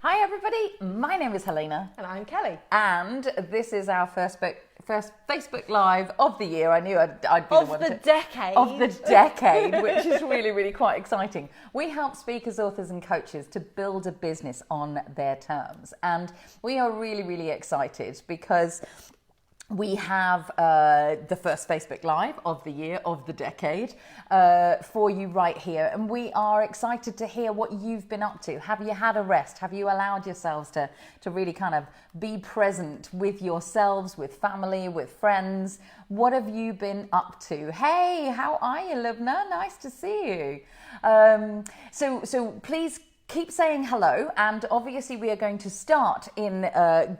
Hi everybody, my name is Helena. And I'm Kelly. And this is our first Facebook Live of the year. I knew I'd be the one Of the decade. Of the decade, which is really quite exciting. We help speakers, authors and coaches to build a business on their terms. And we are really excited because we have the first Facebook Live of the year, of the decade, for you right here. And we are excited to hear what you've been up to. Have you had a rest? Have you allowed yourselves to really kind of be present with yourselves, with family, with friends? What have you been up to? Hey, how are you, Lubna? Nice to see you. So please keep saying hello, and obviously we are going to start in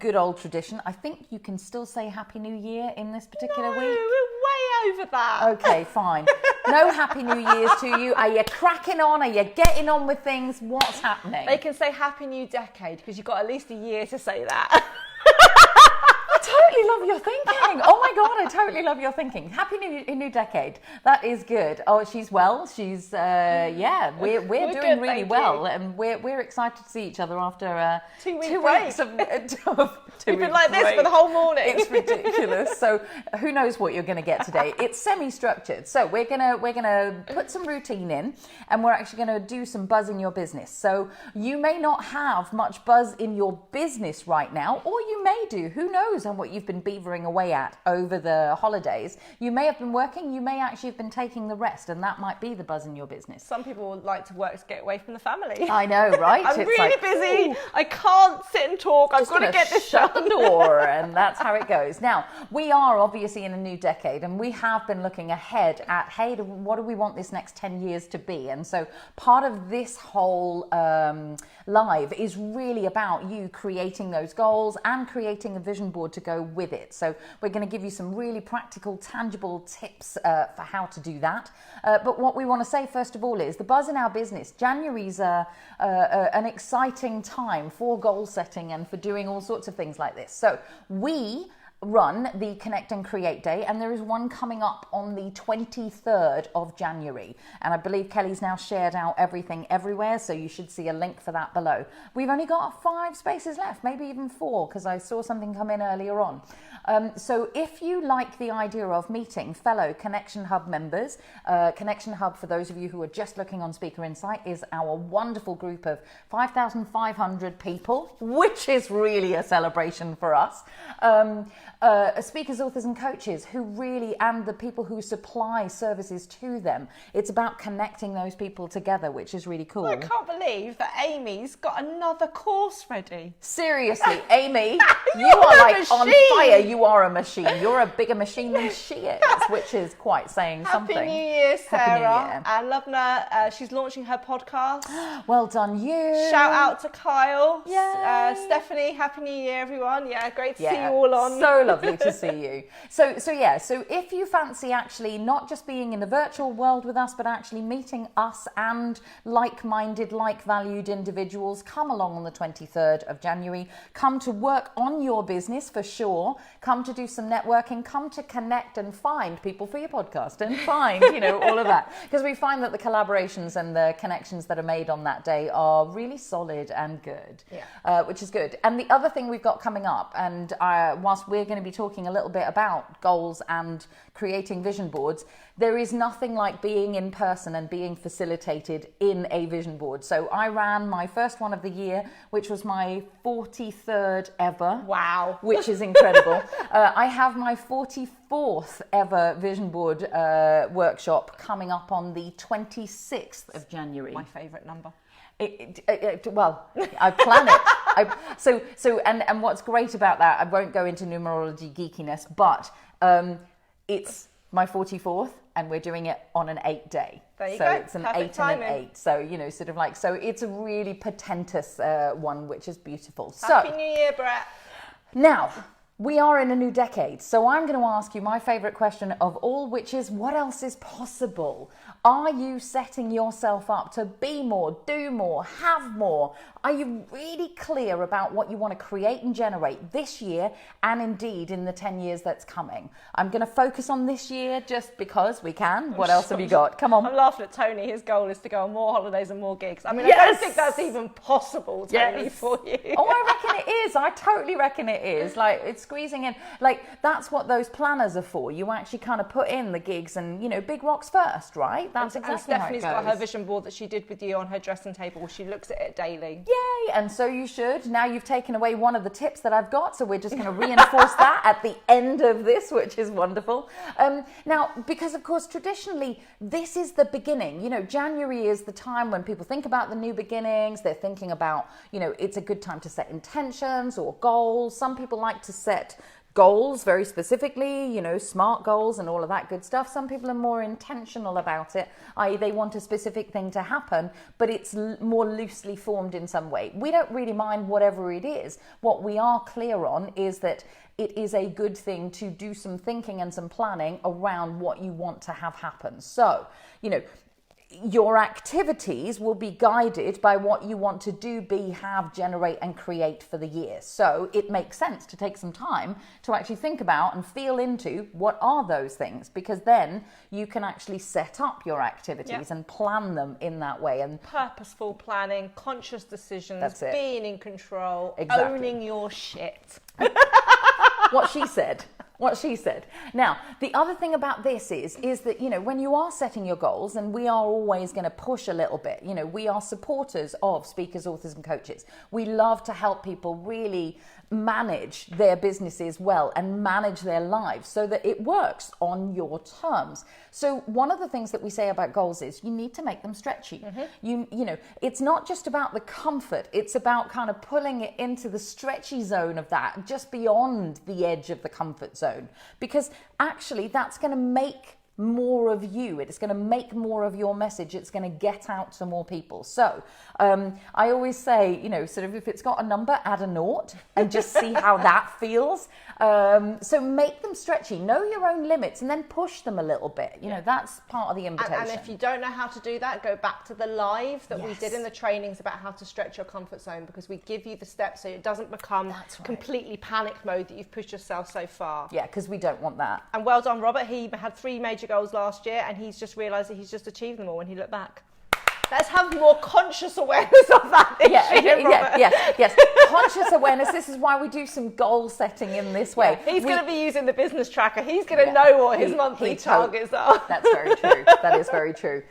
good old tradition. I think you can still say Happy New Year in this particular week. We're way over that. Okay, fine. No Happy New Year's to you. Are you cracking on? Are you getting on with things? What's happening? They can say Happy New Decade because you've got at least a year to say that. I totally love your thinking. Oh my God, I totally love your thinking. Happy New Decade. That is good. Oh, she's well. She's we're doing good, really well, and we're excited to see each other after 2 weeks 2 break. weeks of We've been like this for the whole morning. It's ridiculous. So who knows what you're going to get today? It's semi-structured. So we're gonna put some routine in, and we're actually going to do some buzz in your business. So you may not have much buzz in your business right now, or you may do. Who knows on what you've been beavering away at over the holidays. You may have been working. You may actually have been taking the rest, and that might be the buzz in your business. Some people like to work to get away from the family. I know, right? I'm really busy. I can't sit and talk. I've got to get this shut done. the door, and that's how it goes. Now, we are obviously in a new decade, and we have been looking ahead at, hey, what do we want this next 10 years to be? And so part of this whole live is really about you creating those goals and creating a vision board to go with it. So we're going to give you some really practical, tangible tips for how to do that. But what we want to say first of all is the buzz in our business. January's an exciting time for goal setting and for doing all sorts of things like this. So we run the Connect and Create Day, and there is one coming up on the 23rd of January. And I believe Kelly's now shared out everything everywhere, so you should see a link for that below. We've only got 5 spaces left, maybe even 4, because I saw something come in earlier on. So if you like the idea of meeting fellow Connection Hub members, Connection Hub, for those of you who are just looking on Speaker Insight, is our wonderful group of 5,500 people, which is really a celebration for us. Speakers, authors and coaches who really, and the people who supply services to them. It's about connecting those people together, which is really cool. I can't believe that Amy's got another course ready. Seriously, Amy, you are like on fire. You are a machine. You're a bigger machine than she is, which is quite saying something. Happy New Year, Sarah. Happy New Year. And Lubna, she's launching her podcast. Well done, you. Shout out to Kyle. Yay. Stephanie, Happy New Year, everyone. Yeah, great to see you all on. So lovely to see you. So if you fancy actually not just being in the virtual world with us, but actually meeting us and like-minded, like-valued individuals, come along on the 23rd of January. Come to work on your business for sure. Come to do some networking. Come to connect and find people for your podcast and find, all of that. Because we find that the collaborations and the connections that are made on that day are really solid and good, which is good. And the other thing we've got coming up, and whilst we're going to be talking a little bit about goals and creating vision boards, there is nothing like being in person and being facilitated in a vision board. So I ran my first one of the year, which was my 43rd ever. Wow. Which is incredible. I have my 44th ever vision board workshop coming up on the 26th of January. My favourite number. Well, I plan it. And what's great about that, I won't go into numerology geekiness, but it's my 44th, and we're doing it on an 8-day. There you so go. It's an Perfect 8 timing. and an 8. So, so it's a really portentous one, which is beautiful. Happy New Year, Brett. Now, we are in a new decade. So I'm going to ask you my favorite question of all, which is, what else is possible? Are you setting yourself up to be more, do more, have more? Are you really clear about what you want to create and generate this year and indeed in the 10 years that's coming? I'm going to focus on this year just because we can. What else have you got? Come on. I'm laughing at Tony. His goal is to go on more holidays and more gigs. I mean, I Yes! don't think that's even possible, Tony, Yes. for you. Oh, I reckon it is. I totally reckon it is. Like, it's squeezing in. Like, that's what those planners are for. You actually kind of put in the gigs and, big rocks first, right? That's And exactly how it Stephanie's goes. got her vision board that she did with you on her dressing table. She looks at it daily. Yay! And so you should. Now you've taken away one of the tips that I've got, so we're just going to reinforce that at the end of this, which is wonderful. Now, because of course, traditionally, this is the beginning. January is the time when people think about the new beginnings. They're thinking about, it's a good time to set intentions or goals. Some people like to set goals very specifically, SMART goals and all of that good stuff. Some people are more intentional about it, i.e. they want a specific thing to happen, but it's more loosely formed in some way. We don't really mind whatever it is. What we are clear on is that it is a good thing to do some thinking and some planning around what you want to have happen. So, your activities will be guided by what you want to do, be, have, generate, and create for the year. So it makes sense to take some time to actually think about and feel into what are those things, because then you can actually set up your activities and plan them in that way. And Purposeful planning, conscious decisions, That's it. being in control, Exactly. owning your shit. what she said. Now, the other thing about this is that, when you are setting your goals, and we are always going to push a little bit, we are supporters of speakers, authors, and coaches. We love to help people really manage their businesses well and manage their lives so that it works on your terms. So one of the things that we say about goals is you need to make them stretchy. Mm-hmm. It's not just about the comfort, it's about kind of pulling it into the stretchy zone of that, just beyond the edge of the comfort zone, because actually that's going to make more of you. It's going to make more of your message. It's going to get out to more people. So I always say, sort of if it's got a number, add a naught and just see how that feels. So make them stretchy, know your own limits, and then push them a little bit. That's part of the invitation. And if you don't know how to do that, go back to the live that we Yes. did in the trainings about how to stretch your comfort zone, because we give you the steps so it doesn't become That's right. completely panic mode that you've pushed yourself so far. Yeah, because we don't want that. And well done, Robert. He had 3 major goals last year, and he's just realised that he's just achieved them all when he looked back. Let's have more conscious awareness of that this year, Robert. Yes. Conscious awareness. This is why we do some goal setting in this way. He's going to be using the business tracker. He's going to know what his monthly targets are. That's very true. That is very true.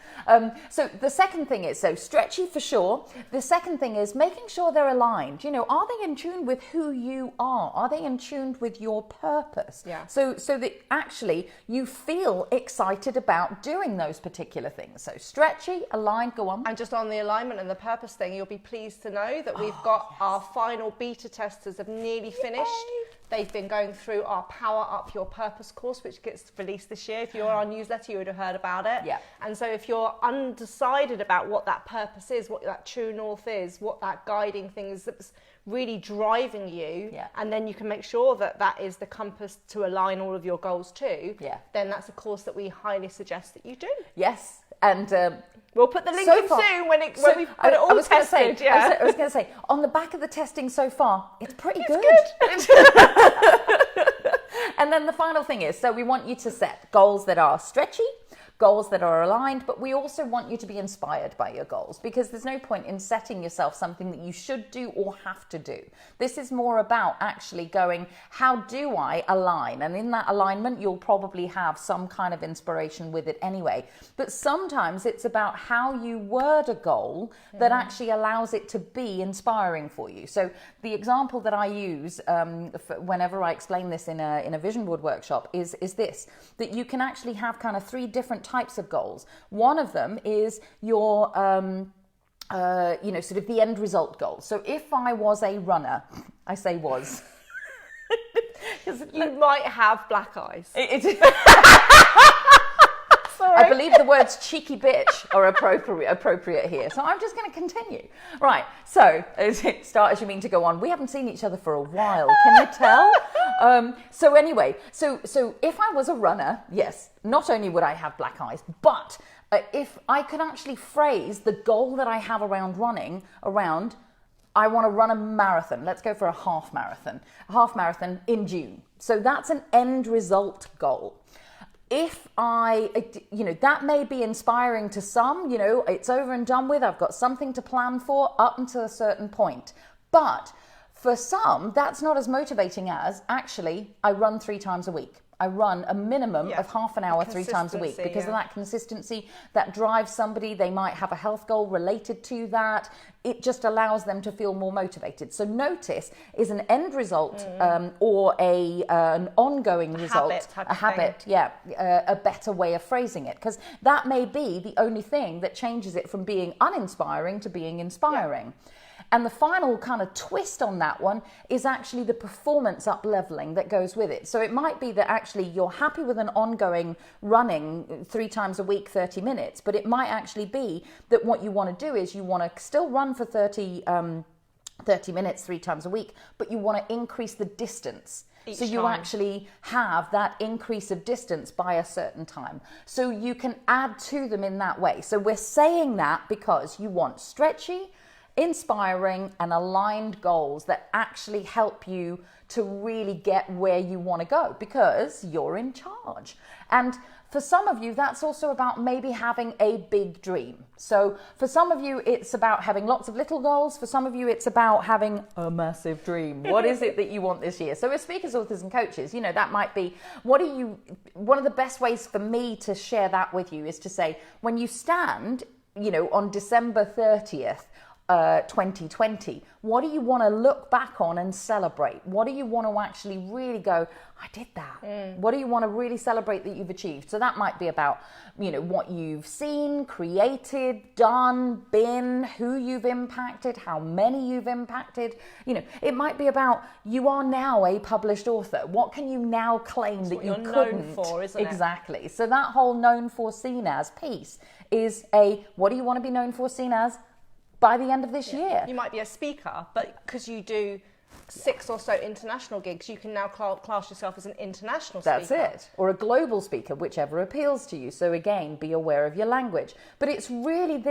So the second thing is, so stretchy for sure. The second thing is making sure they're aligned. Are they in tune with who you are? Are they in tune with your purpose? Yeah. So that actually you feel excited about doing those particular things. So stretchy, aligned, go on. And just on the alignment and the purpose thing, you'll be pleased to know that we've got our final beta testers have nearly finished. They've been going through our Power Up Your Purpose course, which gets released this year. If you're on our newsletter, you would have heard about it. Yeah. And so if you're undecided about what that purpose is, what that true north is, what that guiding thing is that's really driving you, and then you can make sure that that is the compass to align all of your goals to, then that's a course that we highly suggest that you do. Yes. And we'll put the link so in far, soon when we've got it all tested. I was going to say, on the back of the testing so far, it's pretty good. And then the final thing is, so we want you to set goals that are stretchy, goals that are aligned, but we also want you to be inspired by your goals, because there's no point in setting yourself something that you should do or have to do. This is more about actually going, how do I align? And in that alignment, you'll probably have some kind of inspiration with it anyway. But sometimes it's about how you word a goal that actually allows it to be inspiring for you. So the example that I use whenever I explain this in a vision board workshop is this, that you can actually have kind of 3 different types of goals. One of them is your sort of the end result goal. So if I was a runner, I say was. You might have black eyes. Sorry. Sorry. I believe the words cheeky bitch are appropriate here. So I'm just going to continue. Right. So start as you mean to go on. We haven't seen each other for a while. Can you tell? So anyway, so if I was a runner, yes, not only would I have black eyes, but if I could actually phrase the goal that I have around running around, I want to run a marathon. Let's go for a half marathon in June. So that's an end result goal. If that may be inspiring to some, it's over and done with. I've got something to plan for up until a certain point. But for some, that's not as motivating as actually I run 3 times a week. I run a minimum of half an hour 3 times a week because of that consistency that drives somebody. They might have a health goal related to that. It just allows them to feel more motivated. So notice is an end result or an ongoing result, a habit, a better way of phrasing it, because that may be the only thing that changes it from being uninspiring to being inspiring. Yeah. And the final kind of twist on that one is actually the performance up leveling that goes with it. So it might be that actually you're happy with an ongoing running 3 times a week, 30 minutes, but it might actually be that what you want to do is you want to still run for 30 minutes 3 times a week, but you want to increase the distance. So you actually have that increase of distance by a certain time. So you can add to them in that way. So we're saying that because you want stretchy, inspiring and aligned goals that actually help you to really get where you want to go because you're in charge. And for some of you, that's also about maybe having a big dream. So for some of you, it's about having lots of little goals. For some of you, it's about having a massive dream. What is it that you want this year? So as speakers, authors and coaches, that might be, one of the best ways for me to share that with you is to say, when you stand, on December 30th, 2020, what do you want to look back on and celebrate? What do you want to actually really go, I did that? What do you want to really celebrate that you've achieved? So that might be about, what you've seen, created, done, been, who you've impacted, how many you've impacted. It might be about you are now a published author. What can you now claim that you couldn't? Known for, isn't it? Exactly. So that whole known for, seen as piece is what do you want to be known for, seen as? By the end of this year. You might be a speaker, but because you do 6 or so international gigs, you can now class yourself as an international speaker. That's it. Or a global speaker, whichever appeals to you. So again, be aware of your language. But it's really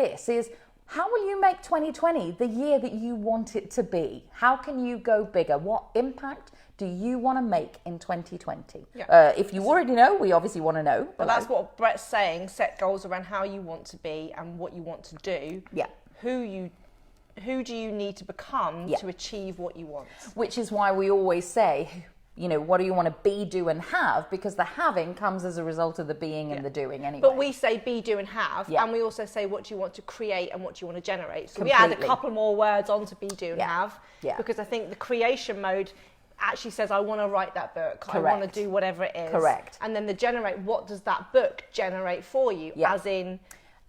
how will you make 2020 the year that you want it to be? How can you go bigger? What impact do you want to make in 2020? Yeah. If you already know, we obviously want to know. But that's what Brett's saying, set goals around how you want to be and what you want to do. Yeah. Who do you need to become to achieve what you want? Which is why we always say, what do you want to be, do and have? Because the having comes as a result of the being and the doing anyway. But we say be, do and have. And we also say what do you want to create and what do you want to generate. So we add a couple more words onto be, do and have. Yeah. Because I think the creation mode actually says, I want to write that book. Correct. I want to do whatever it is. Correct. And then the generate, what does that book generate for you? Yeah. As in...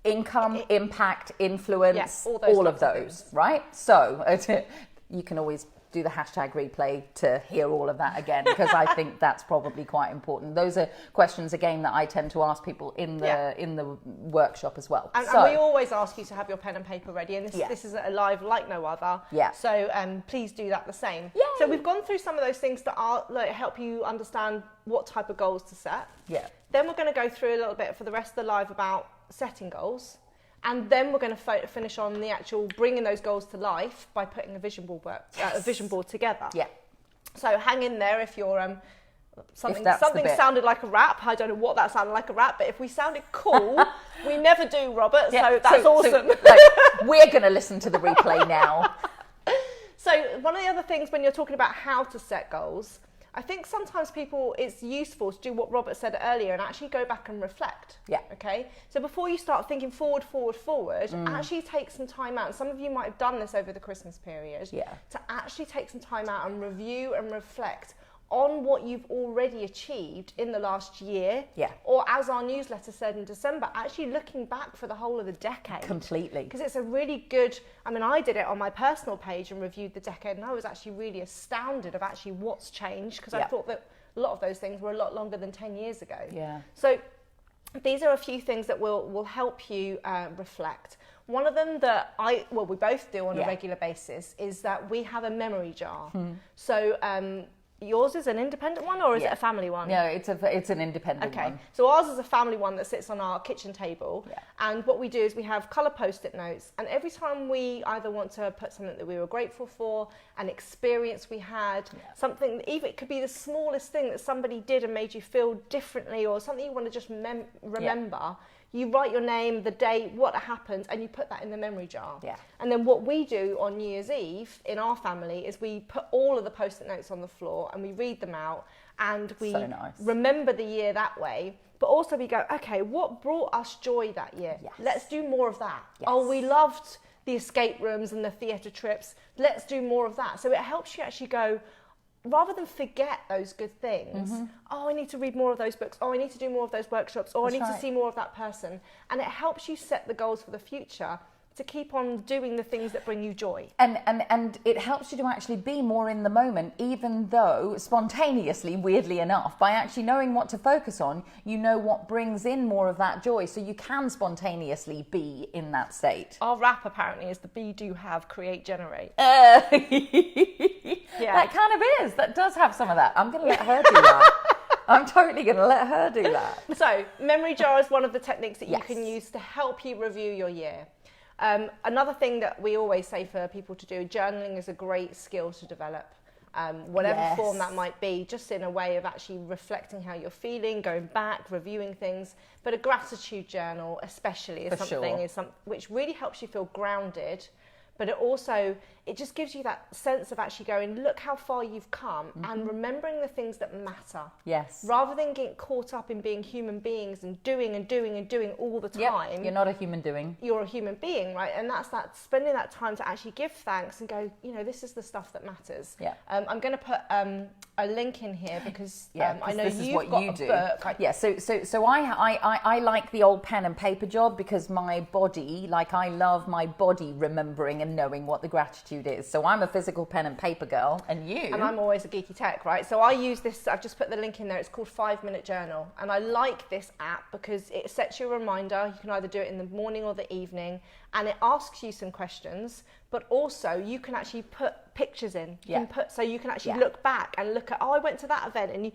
income, impact, influence, all of those, right? So you can always do the hashtag replay to hear all of that again, because I think that's probably quite important. Those are questions, again, that I tend to ask people in the workshop as well. And we always ask you to have your pen and paper ready, and this is a live like no other. Yeah. So please do that the same. Yay. So we've gone through some of those things that are help you understand what type of goals to set. Yeah. Then we're going to go through a little bit for the rest of the live about setting goals. And then we're going to finish on the actual bringing those goals to life by putting a vision board together. Yeah. So hang in there if you're something sounded like a rap. I don't know what that sounded like a rap, but if we sounded cool, we never do, Robert. Yeah. So that's awesome. We're going to listen to the replay now. So one of the other things when you're talking about how to set goals, I think sometimes it's useful to do what Robert said earlier and actually go back and reflect. Yeah. Okay. So before you start thinking forward, actually take some time out. And some of you might have done this over the Christmas period. Yeah. To actually take some time out and review and reflect on what you've already achieved in the last year. Yeah. Or as our newsletter said in December, actually looking back for the whole of the decade. Completely. Because it's a really good, I did it on my personal page and reviewed the decade, and I was actually really astounded of actually what's changed, because I thought that a lot of those things were a lot longer than 10 years ago. Yeah. So these are a few things that will help you reflect. One of them that we both do on a regular basis is that we have a memory jar. So yours is an independent one, or is it a family one? No, it's an independent one. Okay, so ours is a family one that sits on our kitchen table. And what we do is we have colour post-it notes, and every time we either want to put something that we were grateful for, an experience we had, something, even it could be the smallest thing that somebody did and made you feel differently, or something you want to just remember. You write your name, the date, what happened, and you put that in the memory jar. And then what we do on New Year's Eve in our family is we put all of the post-it notes on the floor and we read them out, and we remember the year that way. But also we go, okay, what brought us joy that year? Let's do more of that. Oh, we loved the escape rooms and the theatre trips. Let's do more of that. So it helps you actually go, rather than forget those good things, oh, I need to read more of those books, oh, I need to do more of those workshops, or I need to see more of that person. And it helps you set the goals for the future to keep on doing the things that bring you joy. And it helps you to actually be more in the moment, even though spontaneously, weirdly enough, by actually knowing what to focus on, you know what brings in more of that joy, so you can spontaneously be in that state. Our wrap apparently is the Be, Do, Have, Create, Generate. That kind of is. That does have some of that. I'm going to let her do that. I'm totally going to let her do that. So, memory jar is one of the techniques that you can use to help you review your year. Another thing that we always say for people to do, journaling is a great skill to develop. Whatever form that might be, just in a way of actually reflecting how you're feeling, going back, reviewing things. But a gratitude journal especially is something which really helps you feel grounded. But it just gives you that sense of actually going, look how far you've come, and remembering the things that matter. Rather than getting caught up in being human beings and doing all the time. You're not a human doing. You're a human being, right? And that's that, spending that time to actually give thanks and go, this is the stuff that matters. I'm going to put a link in here because I know you've got a book. So I like the old pen and paper job because my body, I love my body remembering and knowing what the gratitude is. So I'm a physical pen and paper girl, and you? And I'm always a geeky tech, right? So I use this, I've just put the link in there, it's called 5 Minute Journal. And I like this app because it sets you a reminder. You can either do it in the morning or the evening, and it asks you some questions, but also you can actually put pictures in. You can actually look back and look at, I went to that event. And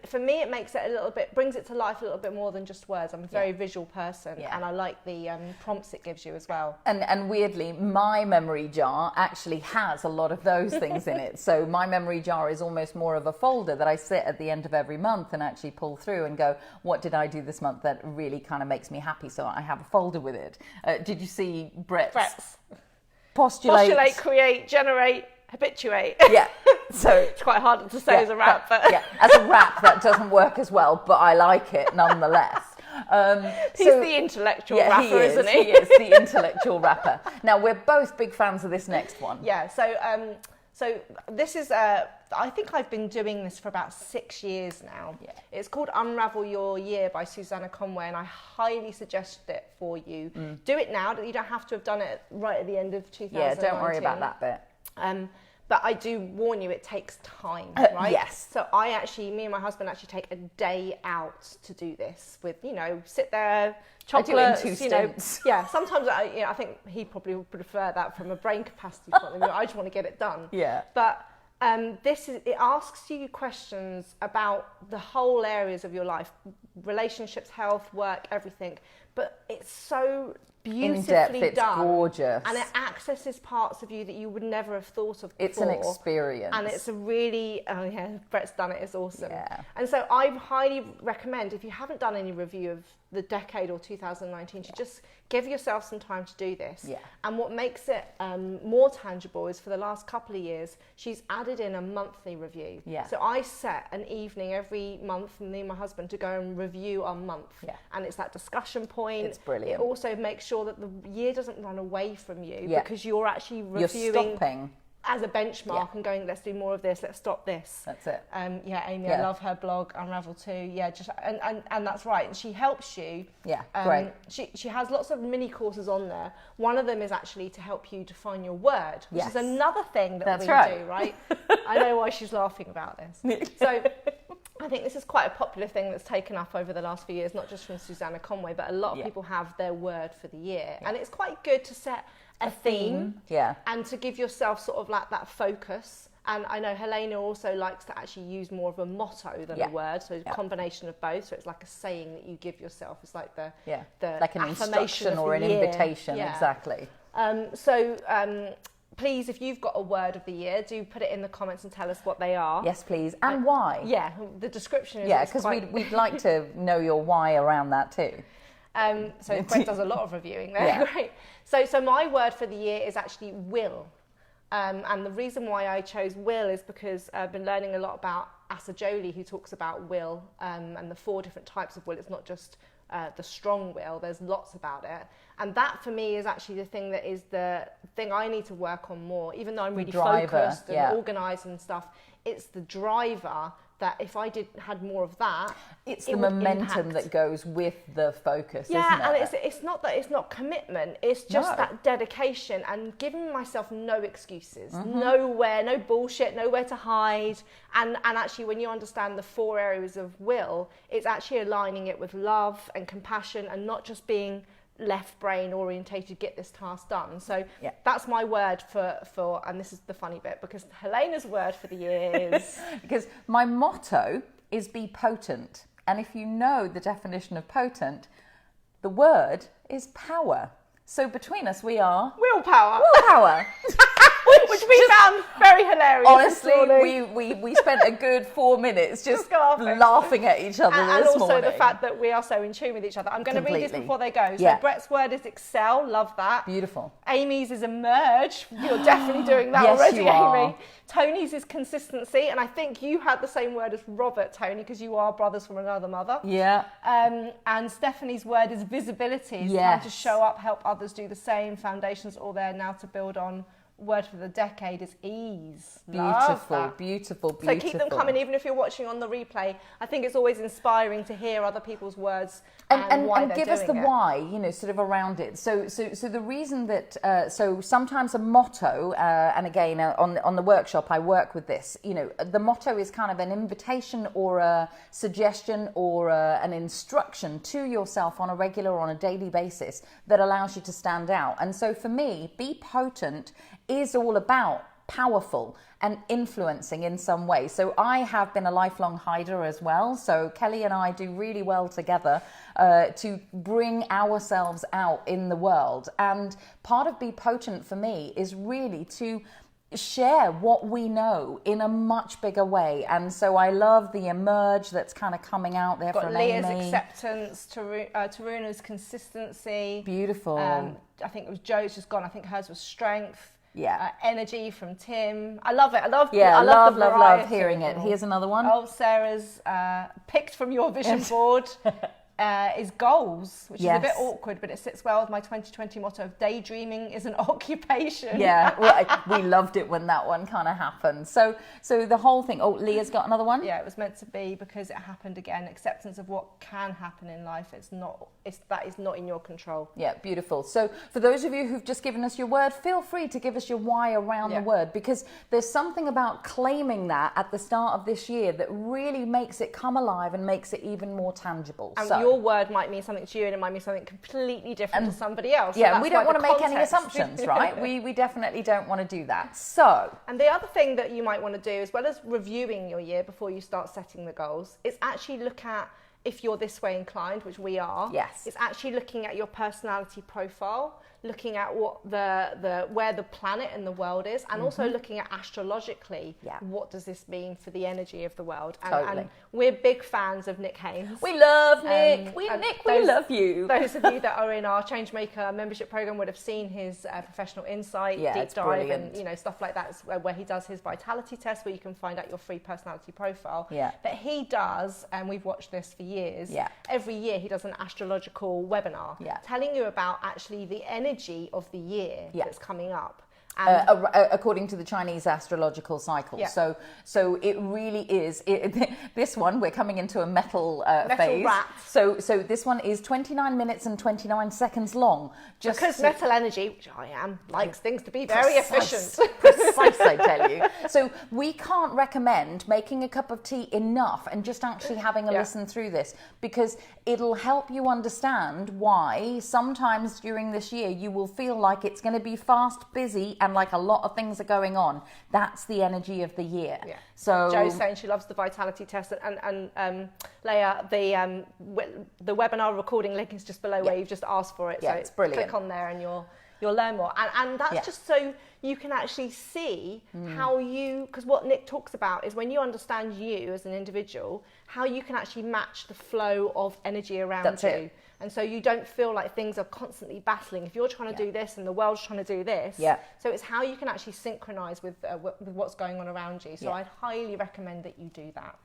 for me, it makes it brings it to life a little bit more than just words. I'm a very visual person, and I like the prompts it gives you as well. And weirdly, my memory jar actually has a lot of those things in it. So my memory jar is almost more of a folder that I sit at the end of every month and actually pull through and go, what did I do this month that really kind of makes me happy? So I have a folder with it. Did you see Brett's? Postulate, create, generate, habituate. So it's quite hard to say as a rap, but as a rap that doesn't work as well, but I like it nonetheless. He's the intellectual rapper, isn't he? He is the intellectual rapper. Now we're both big fans of this next one. So this is I think I've been doing this for about 6 years now. It's called Unravel Your Year by Susanna Conway, and I highly suggest it for you. Do it now. You don't have to have done it right at the end of 2019. Yeah, don't worry about that bit. But I do warn you, it takes time, right? Yes. So me and my husband actually take a day out to do this with, sit there, chocolates, I do it in 2 stints. Sometimes I think he probably would prefer that from a brain capacity point of view. I just want to get it done. But it asks you questions about the whole areas of your life, relationships, health, work, everything. But it's so beautifully it's done. Gorgeous. And it accesses parts of you that you would never have thought of before. It's an experience. And it's a really, Brett's done it, it's awesome. And so I highly recommend, if you haven't done any review of the decade or 2019, to just give yourself some time to do this. And what makes it more tangible is for the last couple of years, she's added in a monthly review. So I set an evening every month, me and my husband, to go and review our month. And it's that discussion point. It's brilliant. It also makes sure that the year doesn't run away from you because you're actually reviewing. You're stopping. As a benchmark and going, let's do more of this, let's stop this. That's it. Amy, I love her blog, Unravel too. And that's right. And she helps you. Great. She has lots of mini courses on there. One of them is actually to help you define your word, which is another thing that we do, right? I know why she's laughing about this. So I think this is quite a popular thing that's taken up over the last few years, not just from Susanna Conway, but a lot of people have their word for the year. And it's quite good to set a theme and to give yourself sort of like that focus. And I know Helena also likes to actually use more of a motto than a word, so it's a combination of both. So it's like a saying that you give yourself. It's like the like an instruction or an invitation, exactly. Please, if you've got a word of the year, do put it in the comments and tell us what they are. Yes, please, and why. Yeah, the description is because we'd like to know your why around that too. So Brett does a lot of reviewing there. Great. So my word for the year is actually will. And the reason why I chose will is because I've been learning a lot about Asa Jolie, who talks about will and the 4 different types of will. It's not just the strong will, there's lots about it. And that for me is actually the thing that is the thing I need to work on more, even though I'm really focused and organised and stuff. It's the driver that if I had more of that, it's the momentum that goes with the focus, isn't it? And it's not that it's not commitment, it's just that dedication and giving myself no excuses, nowhere, no bullshit, nowhere to hide. And actually when you understand the 4 areas of will, it's actually aligning it with love and compassion and not just being left brain orientated to get this task done. So that's my word for and this is the funny bit, because Helena's word for the year is because my motto is be potent, and if you know the definition of potent, the word is power. So between us we are willpower. Which we found very hilarious. Honestly, we spent a good 4 minutes just laughing at each other and this also morning. the fact that we are so in tune with each other. I'm going to read this before they go. So Brett's word is excel. Love that. Beautiful. Amy's is emerge. You're definitely doing that yes, already, you are. Amy. Tony's is consistency, and I think you had the same word as Robert, Tony, because you are brothers from another mother. Yeah. And Stephanie's word is visibility. It's time to show up, help others do the same. Foundations all there now to build on. Word for the decade is ease. Beautiful. So keep them coming, even if you're watching on the replay. I think it's always inspiring to hear other people's words and why they're give us the doing it. why, sort of around it. So the reason that so sometimes a motto, and again on the workshop I work with this. The motto is kind of an invitation or a suggestion or an instruction to yourself on a regular or on a daily basis that allows you to stand out. And so for me, be potent is all about powerful and influencing in some way. So I have been a lifelong hider as well. So Kelly and I do really well together to bring ourselves out in the world. And part of Be Potent for me is really to share what we know in a much bigger way. And so I love the emerge that's kind of coming out there from Leah's Amy. acceptance, Taruna's consistency. Beautiful. I think it was Joe's just gone. I think hers was strength. Yeah. Energy from Tim. I love it. I love hearing it. Here's another one. Oh, Sarah's picked from your vision board is goals, which is a bit awkward, but it sits well with my 2020 motto of daydreaming is an occupation. Yeah, we loved it when that one kind of happened. So the whole thing. Oh, Leah's got another one. Yeah, it was meant to be because it happened again. Acceptance of what can happen in life. That is not in your control. Yeah, beautiful. So for those of you who've just given us your word, feel free to give us your why around the word, because there's something about claiming that at the start of this year that really makes it come alive and makes it even more tangible. And your word might mean something to you and it might mean something completely different to somebody else. Yeah, and we don't want to make any assumptions, right? We definitely don't want to do that. So, and the other thing that you might want to do, as well as reviewing your year before you start setting the goals, is actually look at, if you're this way inclined, which we are, it's actually looking at your personality profile, looking at what where the planet and the world is, and also looking at astrologically, what does this mean for the energy of the world? And we're big fans of Nick Haynes. We love Nick. We love you. Those of you that are in our Changemaker membership program would have seen his professional insight, deep dive, brilliant. And stuff like that, where he does his vitality test, where you can find out your free personality profile. But he does, and we've watched this for years. Every year he does an astrological webinar telling you about actually the energy of the year that's coming up. According to the Chinese astrological cycle. So it really is. This one, we're coming into a metal phase. Rat. So this one is 29 minutes and 29 seconds long. Because metal energy, which I am, likes things to be very efficient. Precise, I tell you. So we can't recommend making a cup of tea enough and just actually having a listen through this, because it'll help you understand why sometimes during this year you will feel like it's going to be fast, busy, and like a lot of things are going on. That's the energy of the year. Yeah. So Jo's saying she loves the vitality test, and Leah, the webinar recording link is just below where you've just asked for it. Yeah, so it's brilliant. Click on there and you'll learn more. And that's just so you can actually see how you, because what Nick talks about is when you understand you as an individual, how you can actually match the flow of energy around you. It. And so you don't feel like things are constantly battling. If you're trying to do this and the world's trying to do this, so it's how you can actually synchronize with what's going on around you. So I'd highly recommend that you do that.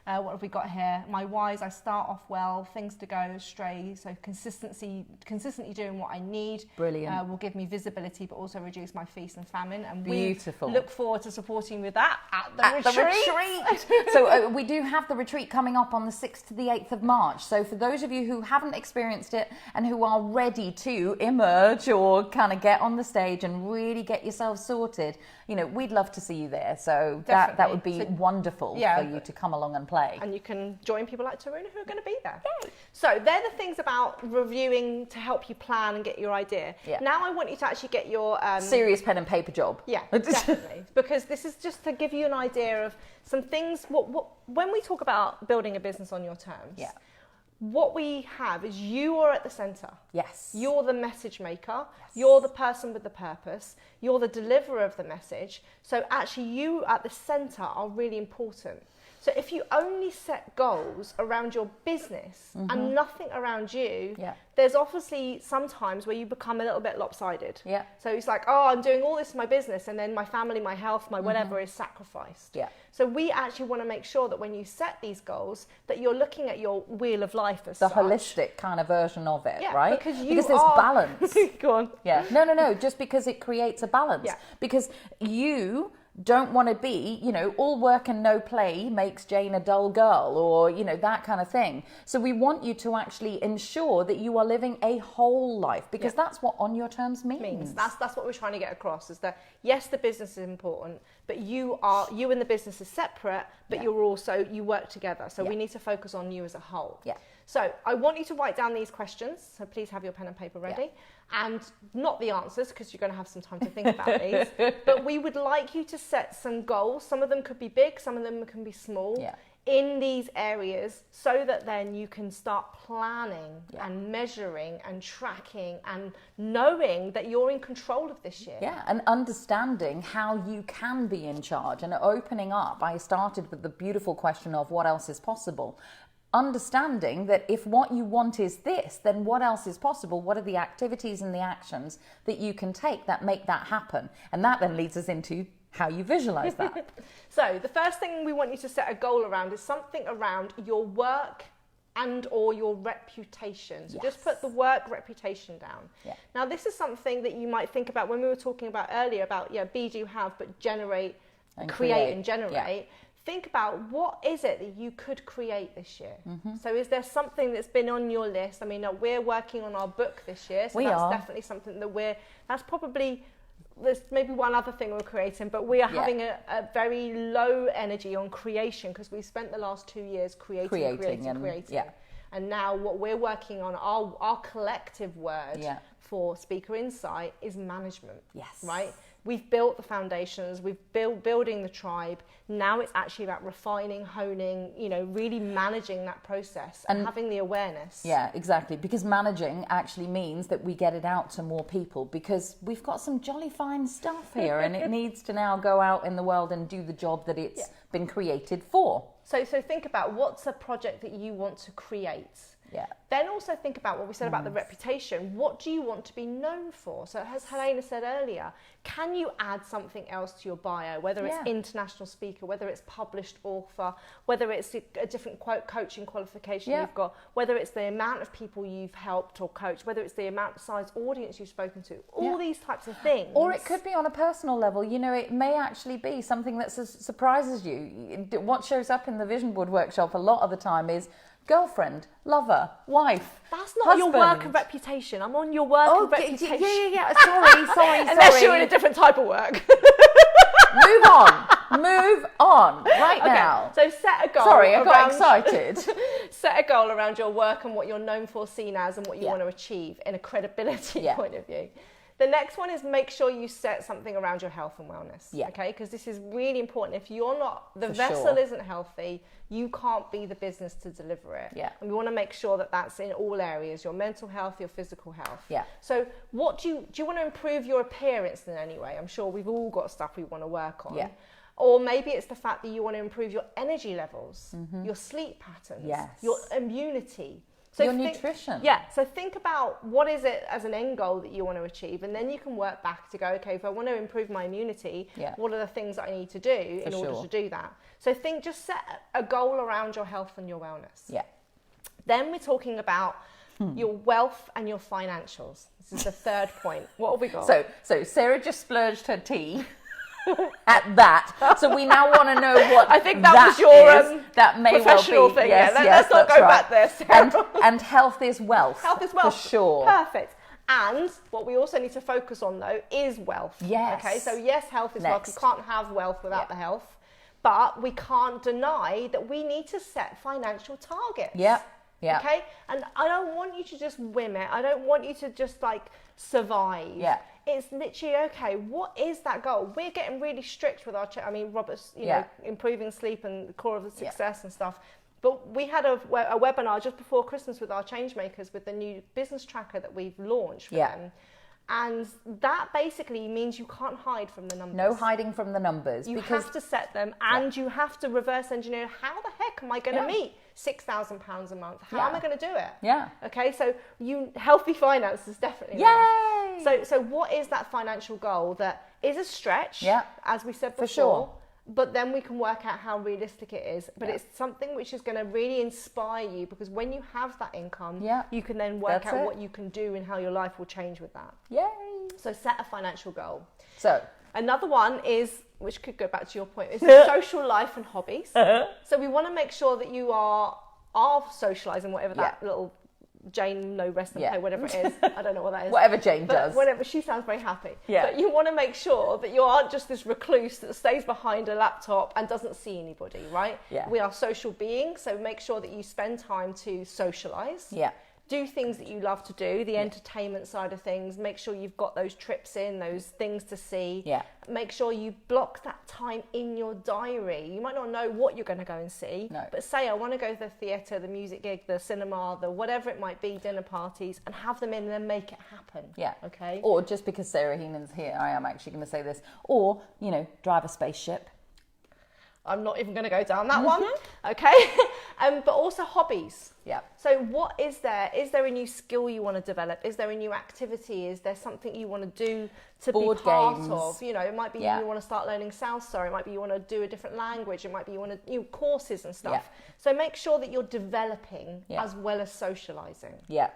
What have we got here? My whys, I start off well, things to go astray. So consistently doing what I need. Brilliant. Will give me visibility, but also reduce my feast and famine. And Beautiful. we look forward to supporting with that at the retreat. So we do have the retreat coming up on the 6th to the 8th of March. So for those of you who haven't experienced it and who are ready to emerge or kind of get on the stage and really get yourselves sorted, we'd love to see you there. So that would be wonderful for you to come along and play. And you can join people like Taruna who are going to be there. Yay. So they're the things about reviewing to help you plan and get your idea. Yeah. Now I want you to actually get your... serious pen and paper job. Yeah, definitely. Because this is just to give you an idea of some things. When we talk about building a business on your terms, what we have is you are at the center. Yes. You're the message maker. Yes. You're the person with the purpose. You're the deliverer of the message. So actually you at the center are really important. So if you only set goals around your business and nothing around you, there's obviously sometimes where you become a little bit lopsided. Yeah. So it's like, oh, I'm doing all this for my business, and then my family, my health, my whatever is sacrificed. Yeah. So we actually want to make sure that when you set these goals, that you're looking at your wheel of life as the such. Holistic kind of version of it, right? Because there's balance. Go on. Yeah. No. Just because it creates a balance. Yeah. Because you don't want to be, all work and no play makes Jane a dull girl, or, that kind of thing. So we want you to actually ensure that you are living a whole life, because that's what on your terms means. That's what we're trying to get across, is that yes, the business is important, but you and the business is separate, but you work together. So we need to focus on you as a whole. Yeah. So I want you to write down these questions. So please have your pen and paper ready. Yeah. And not the answers, because you're going to have some time to think about these. But we would like you to set some goals. Some of them could be big, some of them can be small. Yeah. In these areas, so that then you can start planning and measuring and tracking and knowing that you're in control of this year. Yeah, and understanding how you can be in charge and opening up. I started with the beautiful question of what else is possible. Understanding that if what you want is this, then what else is possible? What are the activities and the actions that you can take that make that happen? And that then leads us into how you visualize that. So the first thing we want you to set a goal around is something around your work and or your reputation. So just put the work reputation down. Yeah. Now this is something that you might think about when we were talking about earlier about be, do, have, but generate, and create and generate. Yeah. Think about what is it that you could create this year. So is there something that's been on your list? I mean, we're working on our book this year, so that's definitely something that there's maybe one other thing we're creating, but we are having a very low energy on creation, because we spent the last 2 years creating. And now what we're working on, our collective word for Speaker Insight is management. Yes. Right? We've built the foundations, we've building the tribe. Now it's actually about refining, honing, really managing that process and having the awareness. Yeah, exactly. Because managing actually means that we get it out to more people, because we've got some jolly fine stuff here and it needs to now go out in the world and do the job that it's been created for. So think about what's a project that you want to create. Yeah. Then also think about what we said about the reputation. What do you want to be known for? So as Helena said earlier, can you add something else to your bio, whether it's international speaker, whether it's published author, whether it's a different coaching qualification you've got, whether it's the amount of people you've helped or coached, whether it's the amount of size audience you've spoken to, all these types of things. Or it could be on a personal level. It may actually be something that surprises you. What shows up in the Vision Board workshop a lot of the time is girlfriend, lover, wife. That's not husband. Your work and reputation. I'm on your work and reputation. Yeah. Sorry. Unless you're in a different type of work. Move on. goal. Sorry, I got excited. Set a goal around your work and what you're known for, seen as, and what you want to achieve in a credibility point of view. The next one is make sure you set something around your health and wellness. Yeah. Okay, because this is really important. If you're not, the vessel isn't healthy, you can't be the business to deliver it. Yeah. And we want to make sure that that's in all areas: your mental health, your physical health. Yeah. So, what do you want to improve your appearance in any way? I'm sure we've all got stuff we want to work on. Yeah. Or maybe it's the fact that you want to improve your energy levels, your sleep patterns, your immunity. So your nutrition. Yeah. So think about what is it as an end goal that you want to achieve, and then you can work back to go, okay, if I want to improve my immunity, what are the things that I need to do in order to do that? So just set a goal around your health and your wellness. Yeah. Then we're talking about your wealth and your financials. This is the third point. What have we got? So Sarah just splurged her tea. At that, so we now want to know what I think that was your that may professional well be. thing. Yes, let's not go back there, Sarah. And health is wealth. Health is wealth, for sure. Perfect. And what we also need to focus on though is wealth. Yes. Okay. So yes, health is wealth. You can't have wealth without the health, but we can't deny that we need to set financial targets. Yeah. Yeah. Okay. And I don't want you to just whim it. I don't want you to just survive. Yeah. It's literally, okay, what is that goal? We're getting really strict with our, Robert's, you know, improving sleep and the core of the success and stuff. But we had a webinar just before Christmas with our change makers with the new business tracker that we've launched for them. And that basically means you can't hide from the numbers. No hiding from the numbers. You have to set them, and you have to reverse engineer, how the heck am I going to meet £6,000 a month? How am I going to do it? Yeah. Okay, so healthy finance is definitely there. So what is that financial goal that is a stretch, as we said before, for sure. But then we can work out how realistic it is. But it's something which is going to really inspire you, because when you have that income, you can then work out what you can do and how your life will change with that. Yay! So set a financial goal. So another one is, which could go back to your point, is social life and hobbies. So we want to make sure that you are socialising, whatever that little Jane, no rest and play, whatever it is. I don't know what that is. Whatever Jane does. Whatever, she sounds very happy. Yeah. But you want to make sure that you aren't just this recluse that stays behind a laptop and doesn't see anybody, right? Yeah. We are social beings, so make sure that you spend time to socialise. Yeah. Do things that you love to do, the entertainment side of things. Make sure you've got those trips in, those things to see. Yeah. Make sure you block that time in your diary. You might not know what you're going to go and see, but say, I want to go to the theatre, the music gig, the cinema, the whatever it might be, dinner parties, and have them in and then make it happen. Yeah. Okay. Or just because Sarah Heenan's here, I am actually going to say this. Or, drive a spaceship. I'm not even going to go down that one, okay? But also hobbies. Yeah. So what is there? Is there a new skill you want to develop? Is there a new activity? Is there something you want to do to Board be part games. of? It might be you want to start learning salsa. It might be you want to do a different language. It might be you want to courses and stuff. Yeah. So make sure that you're developing as well as socialising. Yeah.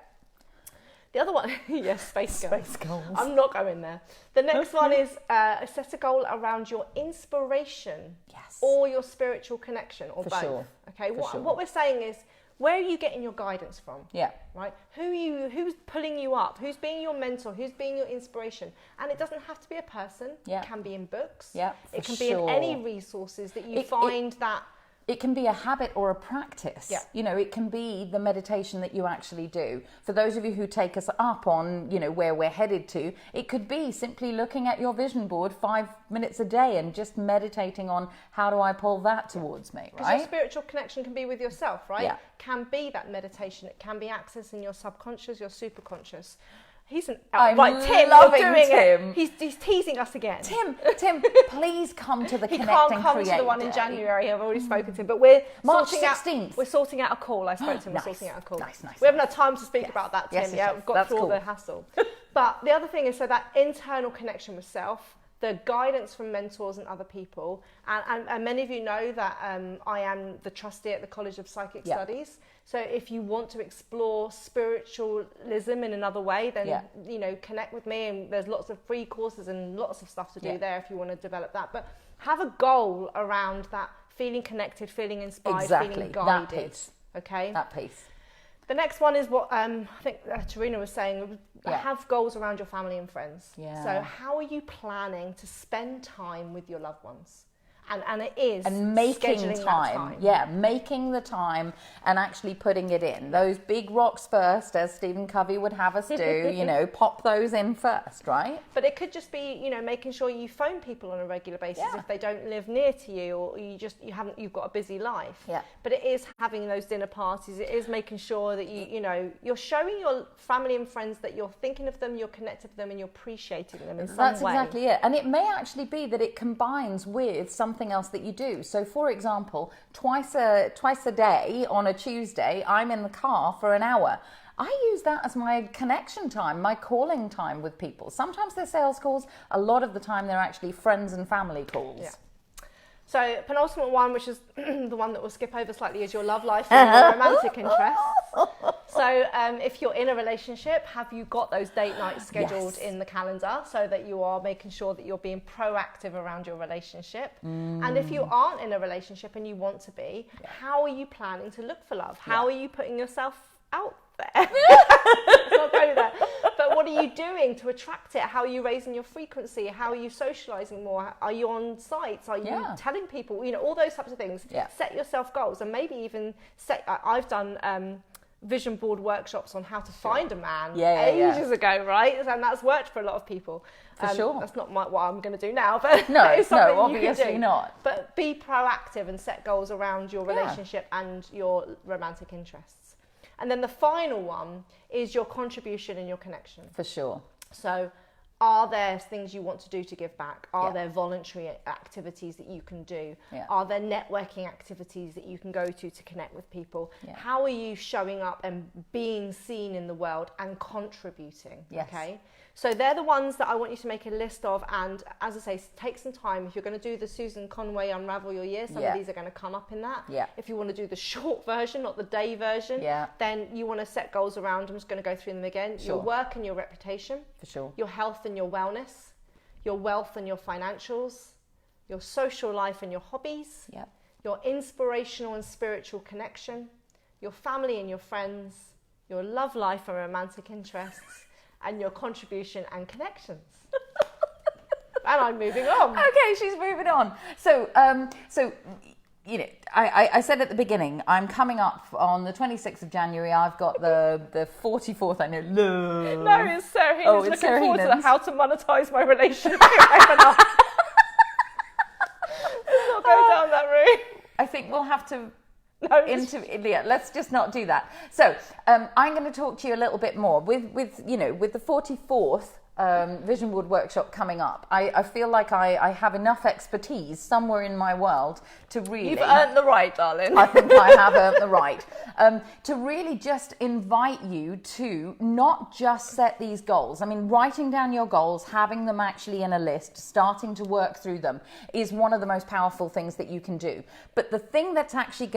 The other one, space goals. I'm not going there. The next one is set a goal around your inspiration or your spiritual connection, or both. Sure. Okay, what we're saying is, where are you getting your guidance from? Yeah. Right? Who's pulling you up? Who's being your mentor? Who's being your inspiration? And it doesn't have to be a person. Yeah. It can be in books. Yeah. It can be in any resources that you find that. It can be a habit or a practice. Yeah. It can be the meditation that you actually do. For those of you who take us up on, where we're headed to, it could be simply looking at your vision board 5 minutes a day and just meditating on, how do I pull that towards me, right? Because your spiritual connection can be with yourself, right? Yeah. Can be that meditation. It can be accessing your subconscious, your superconscious. He's an outright Tim. Loving doing Tim. It. He's teasing us again. Tim, please come to the He Connect can't and come Create to the one Day. in January. I've already spoken to him, but we're March sorting 16th. We're sorting out a call. I spoke to him. Nice. We're sorting out a call. Nice. We haven't had time to speak about that, Tim. Yes, We've got that's through all the hassle. But the other thing is, so that internal connection with self, the guidance from mentors and other people, and many of you know that I am the trustee at the College of Psychic Studies. So if you want to explore spiritualism in another way, then connect with me, and there's lots of free courses and lots of stuff to do there if you want to develop that. But have a goal around that, feeling connected, feeling inspired, feeling guided. That piece. Okay. That piece. The next one is what I think Tarina was saying, have goals around your family and friends. Yeah. So how are you planning to spend time with your loved ones? And it is. And making scheduling time. Yeah, making the time and actually putting it in. Those big rocks first, as Stephen Covey would have us do, you know, pop those in first, right? But it could just be, you know, making sure you phone people on a regular basis if they don't live near to you, or you've got a busy life. Yeah. But it is having those dinner parties. It is making sure that you know, you're showing your family and friends that you're thinking of them, you're connected to them, and you're appreciating them in some way. That's exactly it. And it may actually be that it combines with something else that you do. So, for example, twice a day on a Tuesday, I'm in the car for an hour. I use that as my connection time, my calling time with people. Sometimes they're sales calls. A lot of the time, they're actually friends and family calls. Yeah. So, penultimate one, which is the one that we'll skip over slightly, is your love life and your romantic interests. So, if you're in a relationship, have you got those date nights scheduled in the calendar so that you are making sure that you're being proactive around your relationship? And if you aren't in a relationship and you want to be, how are you planning to look for love? How are you putting yourself out there? Let's not go there. But what are you doing to attract it? How are you raising your frequency? How are you socializing more? Are you on sites? Are you telling people? You know, all those types of things. Set yourself goals, and maybe even set. I've done vision board workshops on how to find a man ages ago, right? And that's worked for a lot of people. For sure. That's not what I'm going to do now, but no, it's something obviously you can do. not. But be proactive and set goals around your relationship and your romantic interests. And then the final one is your contribution and your connection. For sure. So, are there things you want to do to give back? Are there voluntary activities that you can do? Are there networking activities that you can go to connect with people? How are you showing up and being seen in the world and contributing? Okay. So they're the ones that I want you to make a list of, and as I say, take some time. If you're going to do the Susan Conway Unravel Your Year, some of these are going to come up in that. If you want to do the short version, not the day version, then you want to set goals around. I'm just going to go through them again. Your work and your reputation. For sure. Your health and your wellness. Your wealth and your financials. Your social life and your hobbies. Your inspirational and spiritual connection. Your family and your friends. Your love life and romantic interests. And your contribution and connections. And I'm moving on. Okay, she's moving on. So, you know, I said at the beginning, I'm coming up on the 26th of January. I've got the 44th. I know. No, it's Sarah Heenan's looking Sarah forward to Heenan's. how to monetize my relationship webinar. Let's not go down that route. I think we'll have to. Let's just not do that. So I'm going to talk to you a little bit more with the 44th Vision Board workshop coming up. I feel like I have enough expertise somewhere in my world to really... You've earned the right, darling. I think I have earned the right. To really just invite you to not just set these goals. I mean, writing down your goals, having them actually in a list, starting to work through them is one of the most powerful things that you can do. But the thing that's actually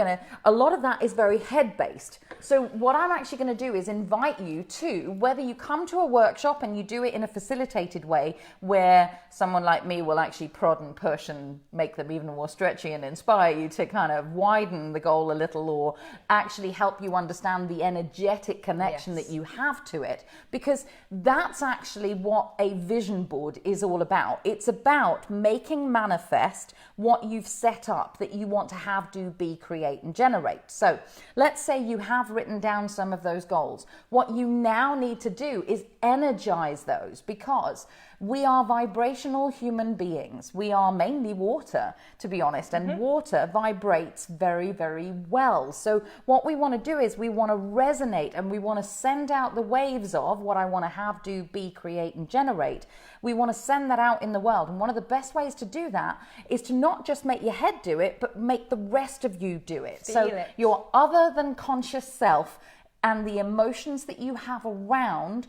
a lot of that is very head-based. So what I'm actually going to do is invite you to, whether you come to a workshop and you do it in a facilitated way where someone like me will actually prod and push and make them even more stretchy and inspire you to kind of widen the goal a little, or actually help you understand the energetic connection that you have to it, because that's actually what a vision board is all about. It's about making manifest what you've set up that you want to have, do, be, create and generate. So let's say you have written down some of those goals. What you now need to do is energize those, because we are vibrational human beings. We are mainly water, to be honest, and water vibrates very, very well. So what we want to do is we want to resonate and we want to send out the waves of what I want to have, do, be, create and generate. We want to send that out in the world. And one of the best ways to do that is to not just make your head do it, but make the rest of you do it. Feel it. Your other than conscious self and the emotions that you have around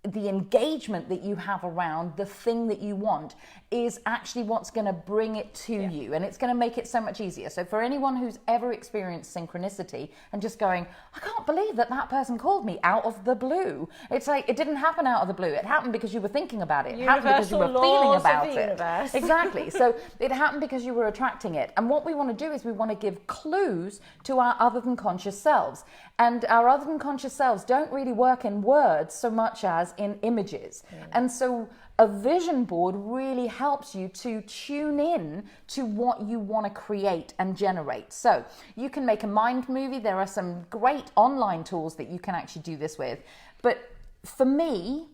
the engagement that you have around the thing that you want is actually what's going to bring it to you, and it's going to make it so much easier. So for anyone who's ever experienced synchronicity and just going, I can't believe that person called me out of the blue. It's like, it didn't happen out of the blue. It happened because you were thinking about it. It happened because you were feeling about it. Exactly. So it happened because you were attracting it. And what we want to do is we want to give clues to our other than conscious selves. And our other than conscious selves don't really work in words so much as as in images. And so a vision board really helps you to tune in to what you want to create and generate. So you can make a mind movie. There are some great online tools that you can actually do this with. But for me,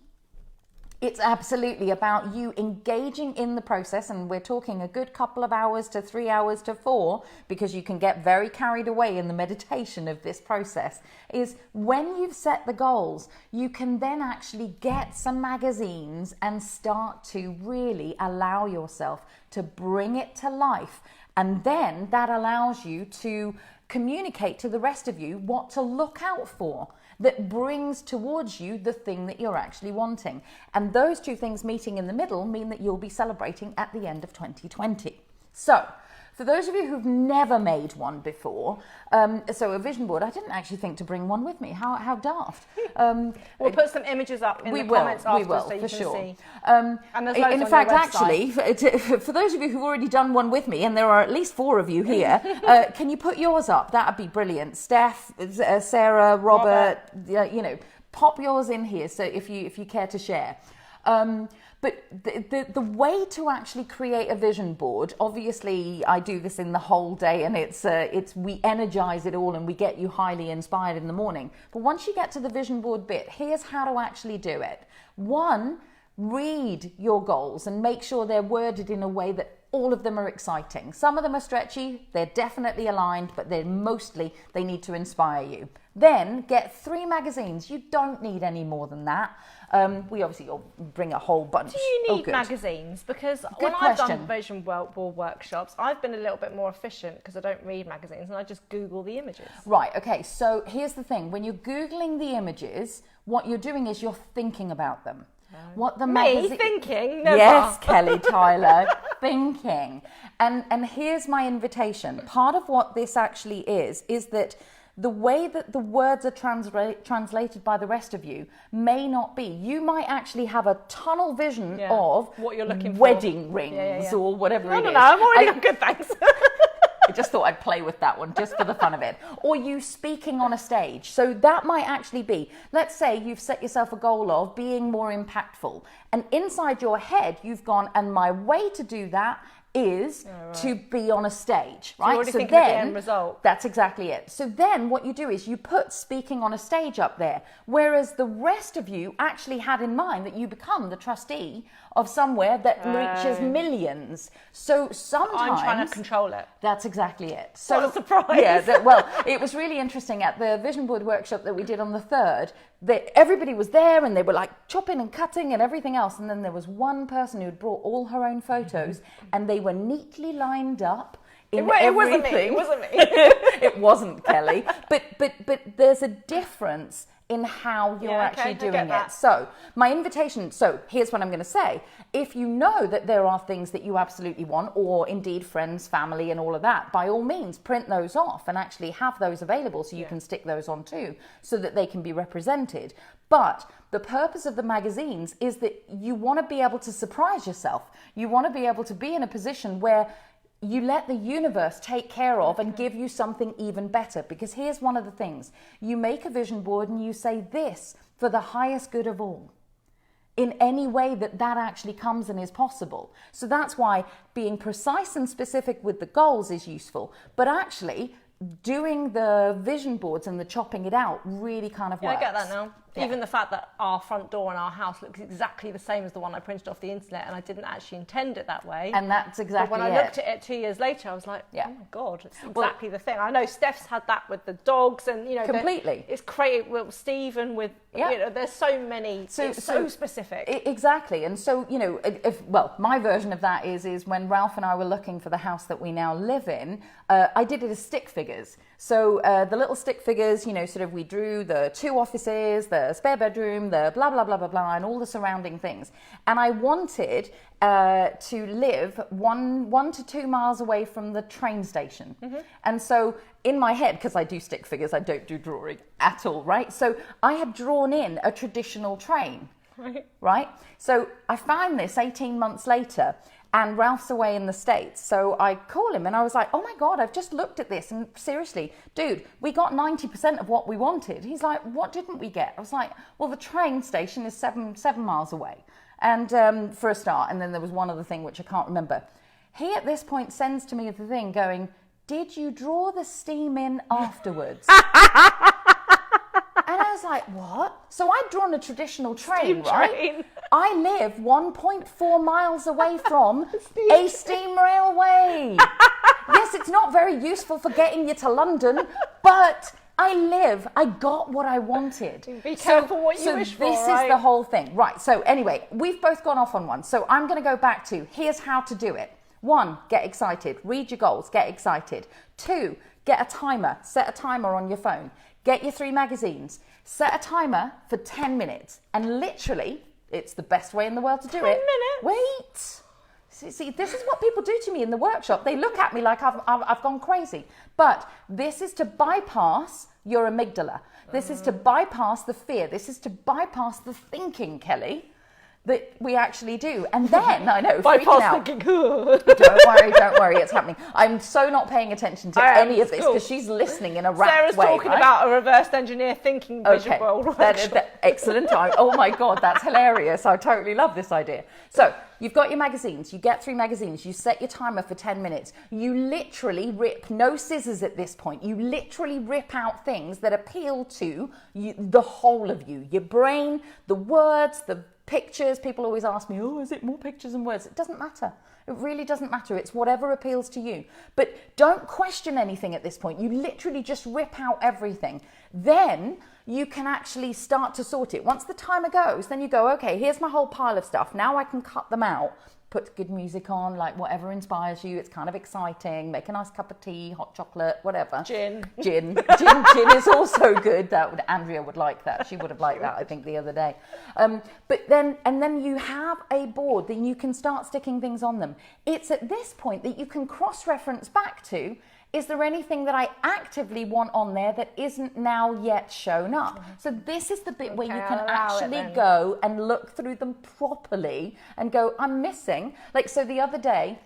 it's absolutely about you engaging in the process, and we're talking a good couple of hours to 3 hours to 4, because you can get very carried away in the meditation of this process, is when you've set the goals, you can then actually get some magazines and start to really allow yourself to bring it to life. And then that allows you to communicate to the rest of you what to look out for that brings towards you the thing that you're actually wanting. And those two things meeting in the middle mean that you'll be celebrating at the end of 2020. So, for those of you who've never made one before, so a vision board, I didn't actually think to bring one with me. How daft. We'll put some images up in the comments after so you can see. And there's loads in on fact, your actually, for those of you who've already done one with me, and there are at least 4 of you here, can you put yours up? That'd be brilliant. Steph, Sarah, Robert, pop yours in here. So if you care to share. But the way to actually create a vision board, obviously I do this in the whole day, and it's we energize it all and we get you highly inspired in the morning. But once you get to the vision board bit, here's how to actually do it. 1, read your goals and make sure they're worded in a way that all of them are exciting. Some of them are stretchy, they're definitely aligned, but they need to inspire you. Then get 3 magazines. You don't need any more than that. We obviously all bring a whole bunch. Do you need magazines? Because when I've done vision board workshops, I've been a little bit more efficient because I don't read magazines and I just Google the images. Right, okay, so here's the thing. When you're Googling the images, what you're doing is you're thinking about them. What the magazine... thinking? Never. Yes, Kelly Tyler, thinking. And here's my invitation. Part of what this actually is that the way that the words are translated by the rest of you may not be. You might actually have a tunnel vision of what you're looking for. Wedding rings or whatever it is. No, I'm already good, thanks. I just thought I'd play with that one just for the fun of it. Or you speaking on a stage. So that might actually be, let's say you've set yourself a goal of being more impactful. And inside your head, you've gone, and my way to do that is to be on a stage, right? So then, the end result. That's exactly it. So then what you do is you put speaking on a stage up there, whereas the rest of you actually had in mind that you become the trustee of somewhere that reaches millions. So sometimes... I'm trying to control it. That's exactly it. So, what a surprise. Yeah, well, it was really interesting at the vision board workshop that we did on the 3rd, that everybody was there and they were like chopping and cutting and everything else. And then there was one person who had brought all her own photos and they were neatly lined up in everything. It wasn't me. It wasn't Kelly. But there's a difference in how you're actually doing it. So my invitation, so here's what I'm going to say. If you know that there are things that you absolutely want, or indeed friends, family and all of that, by all means print those off and actually have those available so you can stick those on too, so that they can be represented. But the purpose of the magazines is that you want to be able to surprise yourself. You want to be able to be in a position where you let the universe take care of and give you something even better. Because here's one of the things. You make a vision board and you say this for the highest good of all. In any way that actually comes and is possible. So that's why being precise and specific with the goals is useful. But actually, doing the vision boards and the chopping it out really kind of works. I get that now. Yeah. Even the fact that our front door in our house looks exactly the same as the one I printed off the internet, and I didn't actually intend it that way. And that's exactly But when I looked at it 2 years later, I was like, oh my God, it's exactly the thing. I know Steph's had that with the dogs and, completely. It's created with Stephen with, there's so many, it's so specific. Exactly. And so, my version of that is when Ralph and I were looking for the house that we now live in, I did it as stick figures. So the little stick figures, we drew the 2 offices, the spare bedroom, the blah, blah, blah, blah, blah, and all the surrounding things. And I wanted to live 1 to 2 miles away from the train station. Mm-hmm. And so in my head, because I do stick figures, I don't do drawing at all, right? So I had drawn in a traditional train, right? So I found this 18 months later. and Ralph's away in the States. So I call him and I was like, oh my God, I've just looked at this. And seriously, dude, we got 90% of what we wanted. He's like, what didn't we get? I was like, well, the train station is seven miles away. And for a start, and then there was one other thing which I can't remember. He at this point sends to me the thing going, did you draw the steam in afterwards? And I was like, what? So I'd drawn a traditional train, right? I live 1.4 miles away from a steam railway. Yes, it's not very useful for getting you to London, but I got what I wanted. Be careful what you wish for, this is the whole thing. Right, so anyway, we've both gone off on one. So I'm going to go back to, here's how to do it. 1, get excited. Read your goals, get excited. 2, get a timer. Set a timer on your phone. Get your 3 magazines. Set a timer for 10 minutes. And literally, it's the best way in the world to do 10 it. minutes? Wait. See, this is what people do to me in the workshop. They look at me like I've gone crazy. But this is to bypass your amygdala. This is to bypass the fear. This is to bypass the thinking, Kelly, that we actually do. And then, I know, freaking out. Thinking. Don't worry, it's happening. I'm so not paying attention to any of this because she's listening in a rapt Sarah's way. Sarah's talking about a reverse engineer thinking vision world. Excellent. Oh my God, that's hilarious. I totally love this idea. So you've got your magazines, you get 3 magazines, you set your timer for 10 minutes. You literally rip, no scissors at this point, you literally rip out things that appeal to you, the whole of you, your brain, the words, the pictures. People always ask me, oh, is it more pictures and words? It doesn't matter. It really doesn't matter. It's whatever appeals to you. But don't question anything at this point. You literally just rip out everything. Then you can actually start to sort it. Once the timer goes, then you go, okay, here's my whole pile of stuff. Now I can cut them out. Put good music on, like whatever inspires you. It's kind of exciting. Make a nice cup of tea, hot chocolate, whatever. Gin is also good. Andrea would like that. She would have liked that, I think, the other day. But then you have a board that you can start sticking things on them. It's at this point that you can cross-reference back to, is there anything that I actively want on there that isn't now yet shown up? So this is the bit where you can actually go and look through them properly and go, I'm missing. Like, so the other day,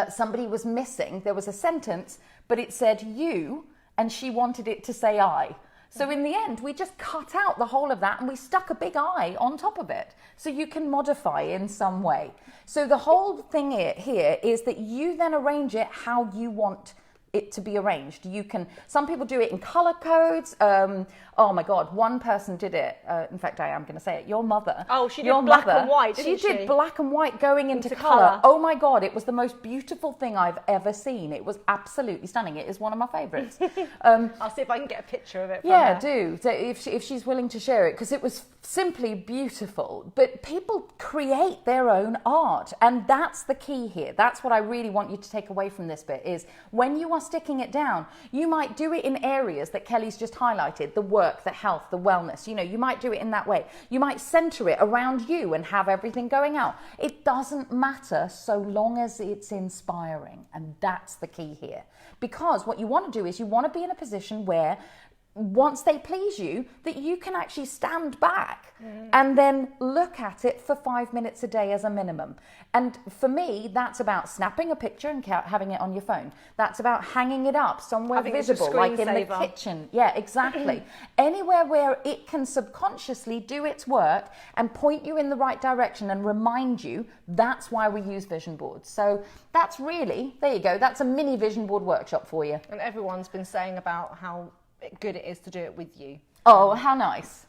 somebody was missing. There was a sentence, but it said you, and she wanted it to say I. So in the end, we just cut out the whole of that and we stuck a big I on top of it. So you can modify in some way. So the whole thing here is that you then arrange it how you want it to be arranged. You can, some people do it in color codes. Oh my God, one person did it. In fact, I am going to say it. Your mother. Oh, she did black and white, didn't she? She did black and white going into color. Oh my God, it was the most beautiful thing I've ever seen. It was absolutely stunning. It is one of my favorites. I'll see if I can get a picture of it from her. Do. So if she's willing to share it, because it was simply beautiful. But people create their own art. And that's the key here. That's what I really want you to take away from this bit is when you are sticking it down, you might do it in areas that Kelly's just highlighted, the work, the health, the wellness. You know, you might do it in that way. You might center it around you and have everything going out. It doesn't matter so long as it's inspiring. And that's the key here. Because what you want to do is you want to be in a position where once they please you, that you can actually stand back and then look at it for 5 minutes a day as a minimum. And for me, that's about snapping a picture and having it on your phone. That's about hanging it up somewhere visible, like in the kitchen. Yeah, exactly. Anywhere where it can subconsciously do its work and point you in the right direction and remind you, that's why we use vision boards. So that's really, there you go, that's a mini vision board workshop for you. And everyone's been saying about how good it is to do it with you. Oh, how nice.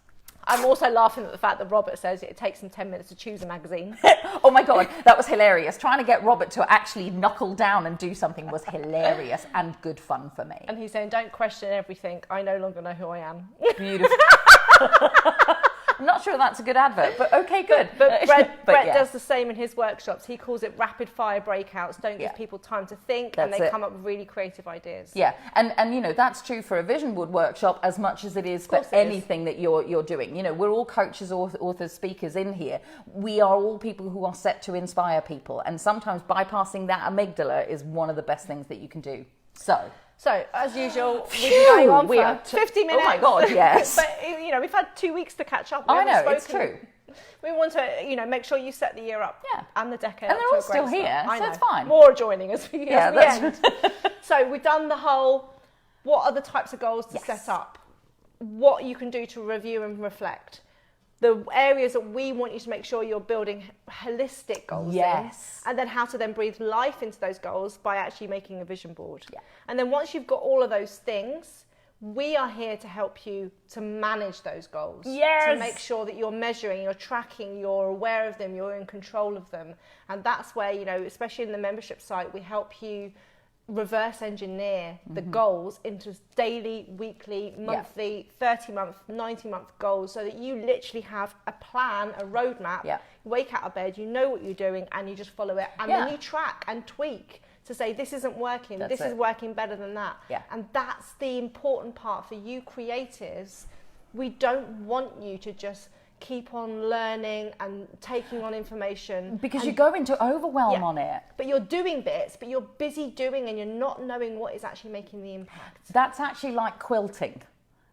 I'm also laughing at the fact that Robert says it takes him 10 minutes to choose a magazine. Oh my God, that was hilarious. Trying to get Robert to actually knuckle down and do something was hilarious and good fun for me. And he's saying, don't question everything. I no longer know who I am. Beautiful. I'm not sure that's a good advert, but okay, good. But Brett does the same in his workshops. He calls it rapid fire breakouts. Don't give people time to think, and they come up with really creative ideas. Yeah, and you know, that's true for a vision board workshop as much as it is for anything that you're doing. You know, we're all coaches, authors, speakers in here. We are all people who are set to inspire people, and sometimes bypassing that amygdala is one of the best things that you can do. So, as usual, we've been going on for 50 minutes. Oh my God, yes. But, you know, we've had 2 weeks to catch up. I know, it's true. We want to, make sure you set the year up and the decade and up they're to all a still great here, start. so it's fine. More are joining as we that's end. So we've done the whole, what are the types of goals to set up? What you can do to review and reflect. The areas that we want you to make sure you're building holistic goals in, and then how to then breathe life into those goals by actually making a vision board. And then once you've got all of those things, we are here to help you to manage those goals. To make sure that you're measuring, you're tracking, you're aware of them, you're in control of them. And that's where, especially in the membership site, we help you reverse engineer the goals into daily, weekly, monthly, 30-month, 90-month goals, so that you literally have a plan, a roadmap. You wake out of bed, you know what you're doing, and you just follow it. And then you track and tweak to say, this isn't working, this is working better than that. And that's the important part for you creatives. We don't want you to just keep on learning and taking on information. Because you go into overwhelm on it. But you're doing bits, but you're busy doing and you're not knowing what is actually making the impact. That's actually like quilting.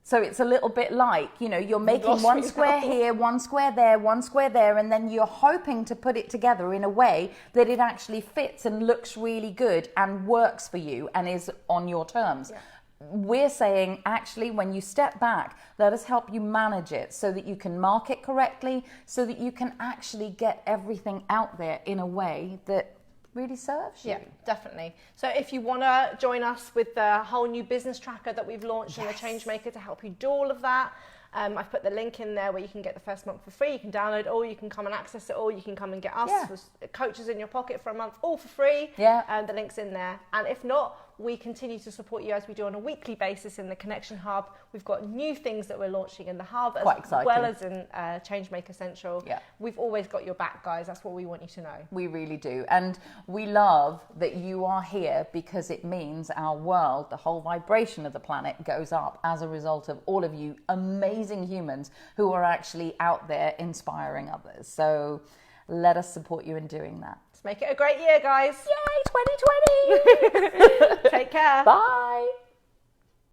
So it's a little bit like, you're making one square here, one square there, and then you're hoping to put it together in a way that it actually fits and looks really good and works for you and is on your terms. We're saying, actually, when you step back, let us help you manage it so that you can mark it correctly, so that you can actually get everything out there in a way that really serves you. Yeah, definitely. So if you want to join us with the whole new business tracker that we've launched in the Changemaker to help you do all of that, I've put the link in there where you can get the first month for free. You can download it all, you can come and access it all, you can come and get us as coaches in your pocket for a month, all for free. The link's in there. And if not, we continue to support you as we do on a weekly basis in the Connection Hub. We've got new things that we're launching in the Hub, as well as in Changemaker Central. We've always got your back, guys. That's what we want you to know. We really do. And we love that you are here, because it means our world, the whole vibration of the planet, goes up as a result of all of you amazing humans who are actually out there inspiring others. So let us support you in doing that. Let's make it a great year, guys. Yay, 2020! Take care. Bye.